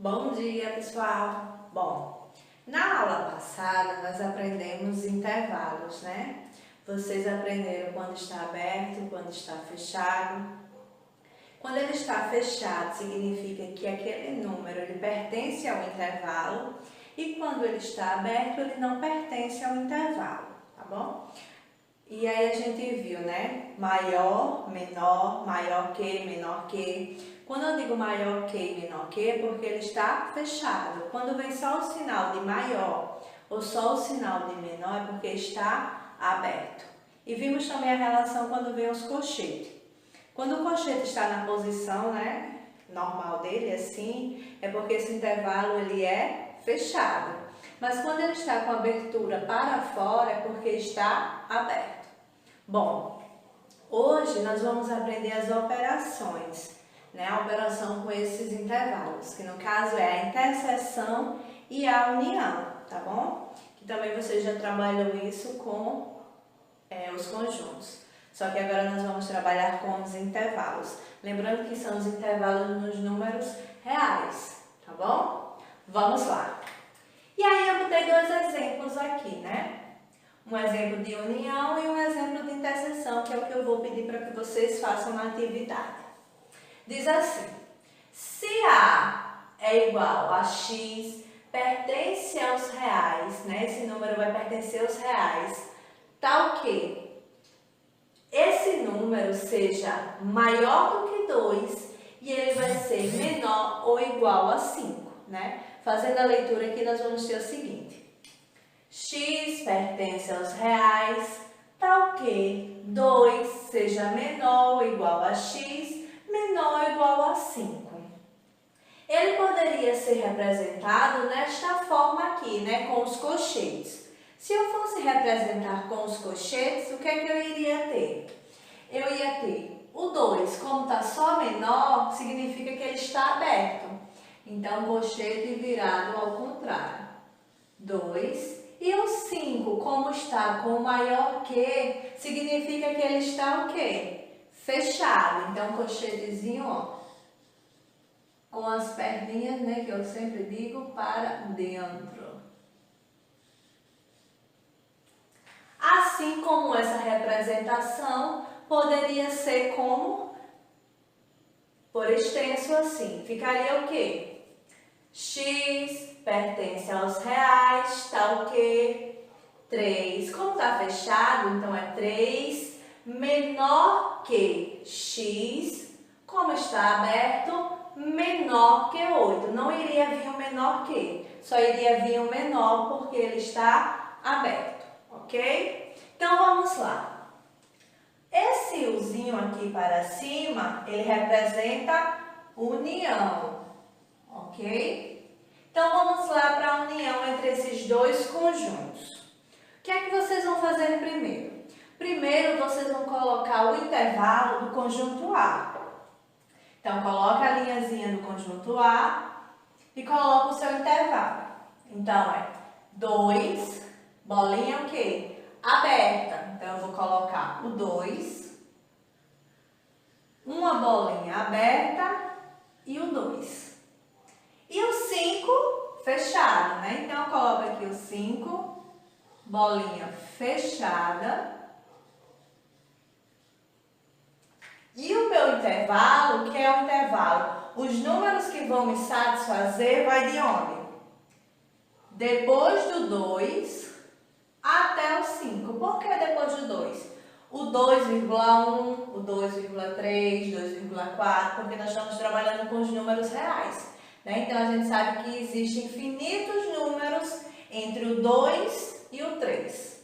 Bom dia, pessoal! Bom, na aula passada nós aprendemos intervalos, né? Vocês aprenderam quando está aberto, quando está fechado. Quando ele está fechado, significa que aquele número ele pertence ao intervalo, e quando ele está aberto, ele não pertence ao intervalo, tá bom? E aí a gente viu, né? Maior, menor, maior que, menor que. Quando eu digo maior que e menor que, é porque ele está fechado. Quando vem só o sinal de maior ou só o sinal de menor, é porque está aberto. E vimos também a relação quando vem os colchetes. Quando o colchete está na posição, né, normal dele, assim, é porque esse intervalo ele é fechado. Mas quando ele está com abertura para fora, é porque está aberto. Bom, hoje nós vamos aprender as operações, né? A operação com esses intervalos, que no caso é a interseção e a união, tá bom? Que também você já trabalhou isso com os conjuntos. Só que agora nós vamos trabalhar com os intervalos. Lembrando que são os intervalos nos números reais, tá bom? Vamos lá. E aí eu botei dois exemplos aqui, né? Um exemplo de união e um exemplo de interseção, que é o que eu vou pedir para que vocês façam na atividade. Diz assim: se A é igual a X, pertence aos reais, né? Esse número vai pertencer aos reais, tal que esse número seja maior do que 2 e ele vai ser menor ou igual a 5, né? Fazendo a leitura aqui, nós vamos ter o seguinte: X pertence aos reais, tal que 2 seja menor ou igual a X, menor ou igual a 5. Ele poderia ser representado nesta forma aqui, né, com os colchetes. Se eu fosse representar com os colchetes, o que é que eu iria ter? Eu ia ter o 2, como está só menor, significa que ele está aberto. Então, colchete virado ao contrário. 2. E o 5, como está com maior que, significa que ele está o quê? Fechado. Então, colchetezinho, ó, com as perninhas, né, que eu sempre digo, para dentro. Assim como essa representação poderia ser como, por extenso assim, ficaria o quê? X pertence aos reais, tal que 3. Como está fechado, então é 3 menor que X. Como está aberto, menor que 8. Não iria vir o menor que, só iria vir o menor porque ele está aberto, ok? Então vamos lá. Esse uzinho aqui para cima, ele representa união, ok? Então vamos lá para a união entre esses dois conjuntos. O que é que vocês vão fazer primeiro? Primeiro vocês vão colocar o intervalo do conjunto A. Então coloca a linhazinha do conjunto A e coloca o seu intervalo. Então é 2, bolinha o quê? Aberta. Então eu vou colocar o 2, uma bolinha aberta e o 2. E o 5 fechado, né? Então eu coloco aqui o 5, bolinha fechada. E o meu intervalo, que é o intervalo, os números que vão me satisfazer vai de onde? Depois do 2 até o 5. Por que depois do 2? O 2,1, o 2,3, 2,4, porque nós estamos trabalhando com os números reais, né? Então, a gente sabe que existem infinitos números entre o 2 e o 3.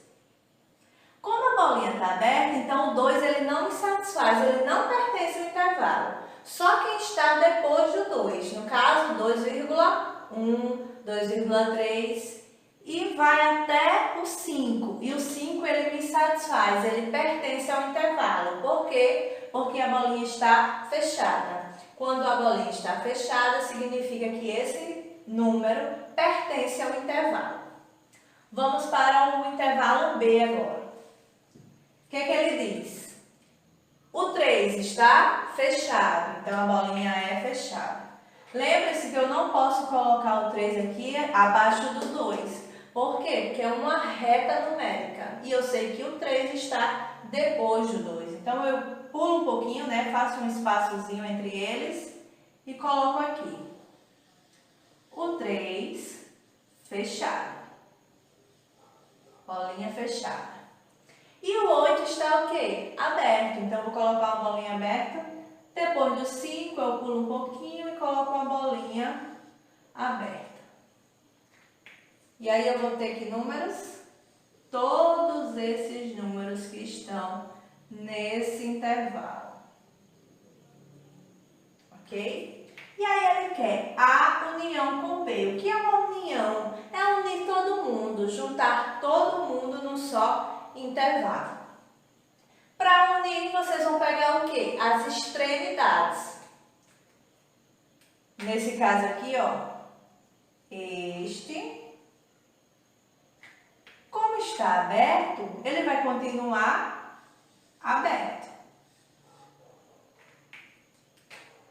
Como a bolinha está aberta, então o 2 ele não me satisfaz, ele não pertence ao intervalo. Só quem está depois do 2, no caso 2,1, 2,3 e vai até o 5. E o 5 ele me satisfaz, ele pertence ao intervalo. Por quê? Porque a bolinha está fechada. Quando a bolinha está fechada, significa que esse número pertence ao intervalo. Vamos para o intervalo B agora. O que é que ele diz? O 3 está fechado, então a bolinha é fechada. Lembre-se que eu não posso colocar o 3 aqui abaixo do 2. Por quê? Porque é uma reta numérica. E eu sei que o 3 está depois do 2. Então, eu pulo um pouquinho, né? Faço um espaçozinho entre eles e coloco aqui. O 3 fechado. Bolinha fechada. E o 8 está o quê? Aberto. Então, eu vou colocar uma bolinha aberta. Depois do 5, eu pulo um pouquinho e coloco uma bolinha aberta. E aí, eu vou ter que números? Todos esses números que estão nesse intervalo. Ok? E aí, ele quer A união com B. O que é uma união? É unir todo mundo, juntar todo mundo num só intervalo. Para unir, vocês vão pegar o quê? As extremidades. Nesse caso aqui, ó, este, como está aberto, ele vai continuar aberto.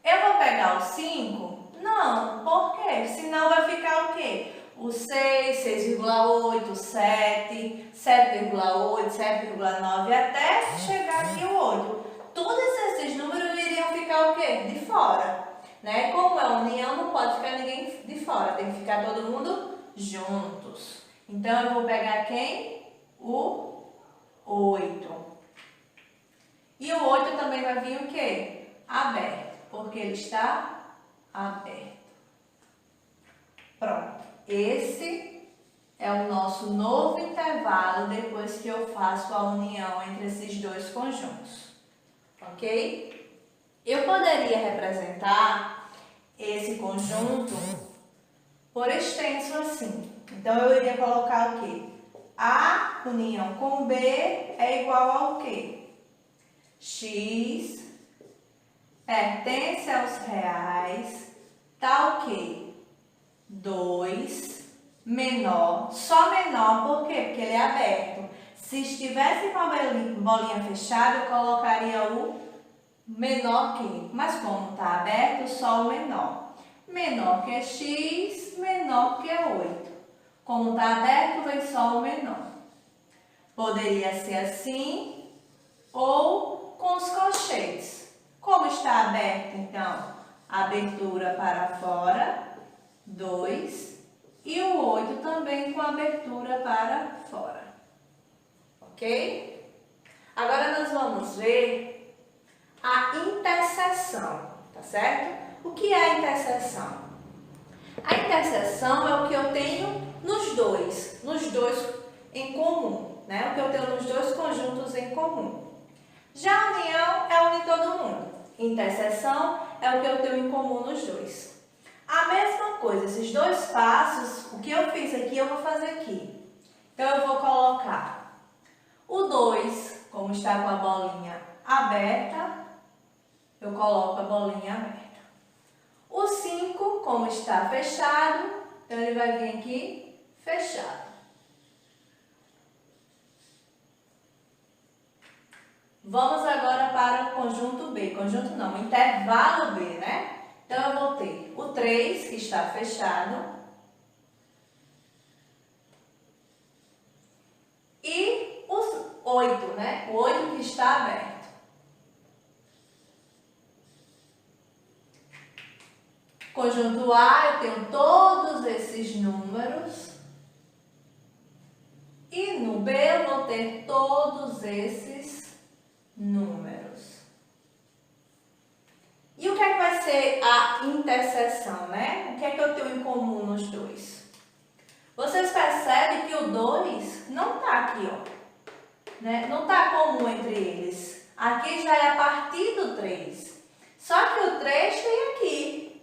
Eu vou pegar o 5? Não, por quê? Senão vai ficar o quê? O 6, 6,8, 7, 7,8, 7,9 até chegar aqui o 8. Todos esses números iriam ficar o quê? De fora, né? Como é união, não pode ficar ninguém de fora, tem que ficar todo mundo juntos. Então, eu vou pegar quem? O 8. E o 8 também vai vir o quê? Aberto, porque ele está aberto. Pronto. Esse é o nosso novo intervalo depois que eu faço a união entre esses dois conjuntos. Ok? Eu poderia representar esse conjunto por extenso assim. Então, eu iria colocar o quê? A união com B é igual ao quê? X pertence aos reais, tá o quê? 2 menor, só menor, por quê? Porque ele é aberto. Se estivesse com a bolinha fechada, eu colocaria o menor que. Mas como está aberto, só o menor. Menor que x, menor que 8. Como está aberto, vem só o menor. Poderia ser assim ou com os colchetes. Como está aberto, então, abertura para fora, 2, e o 8 também com abertura para fora. Ok? Agora nós vamos ver a interseção, tá certo? O que é a interseção? A interseção é o que eu tenho nos dois em comum, né? O que eu tenho nos dois conjuntos em comum. Já a união é unir todo mundo. Interseção é o que eu tenho em comum nos dois. A mesma coisa, esses dois passos, o que eu fiz aqui, eu vou fazer aqui. Então, eu vou colocar o 2, como está com a bolinha aberta, eu coloco a bolinha aberta. O 5, como está fechado, então ele vai vir aqui fechado. Vamos agora para o conjunto B. Conjunto não, intervalo B, né? Então, eu vou ter o 3, que está fechado, e o 8, né? O 8 que está aberto. Conjunto A, eu tenho todos esses números. E no B, eu vou ter todos esses números. E o que é que vai ser a interseção, né? O que é que eu tenho em comum nos dois? Vocês percebem que o 2 não está aqui, ó. Né? Não está comum entre eles. Aqui já é a partir do 3. Só que o 3 tem aqui.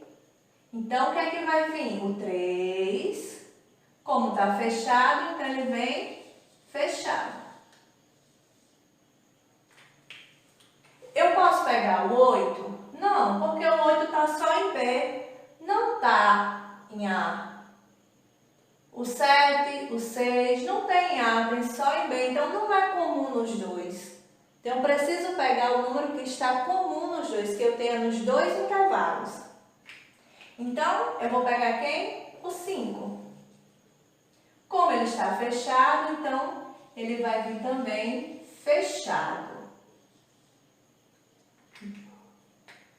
Então, o que é que vai vir? O 3, como está fechado, então ele vem fechado. Eu posso pegar o 8? Não, porque o 8 está só em B, não está em A. O 7, o 6, não tem em A, tem só em B, então não é comum nos dois. Então, eu preciso pegar o número que está comum nos dois, que eu tenha nos dois intervalos. Então, eu vou pegar quem? O 5. Como ele está fechado, então, ele vai vir também fechado.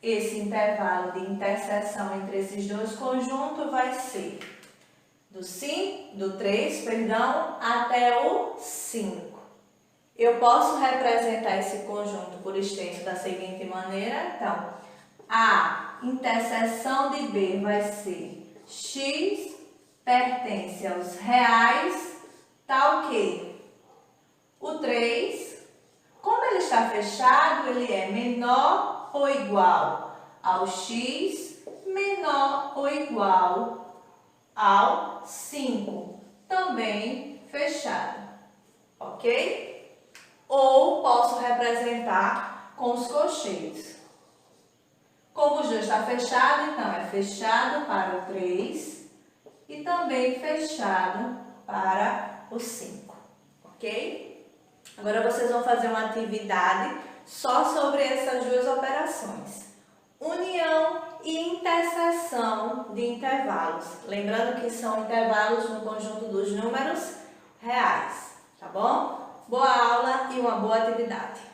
Esse intervalo de interseção entre esses dois conjuntos vai ser do 3, até o 5. Eu posso representar esse conjunto por extenso da seguinte maneira. Então, a interseção de B vai ser x pertence aos reais, tá o quê? O 3, como ele está fechado, ele é menor ou igual ao x menor ou igual ao 5, também fechado, ok? Ou posso representar com os cochetes. Como o dois está fechado, então é fechado para o 3 e também fechado para o 5, ok? Agora vocês vão fazer uma atividade só sobre essas duas operações. União e interseção de intervalos. Lembrando que são intervalos no conjunto dos números reais, tá bom? Boa aula e uma boa atividade.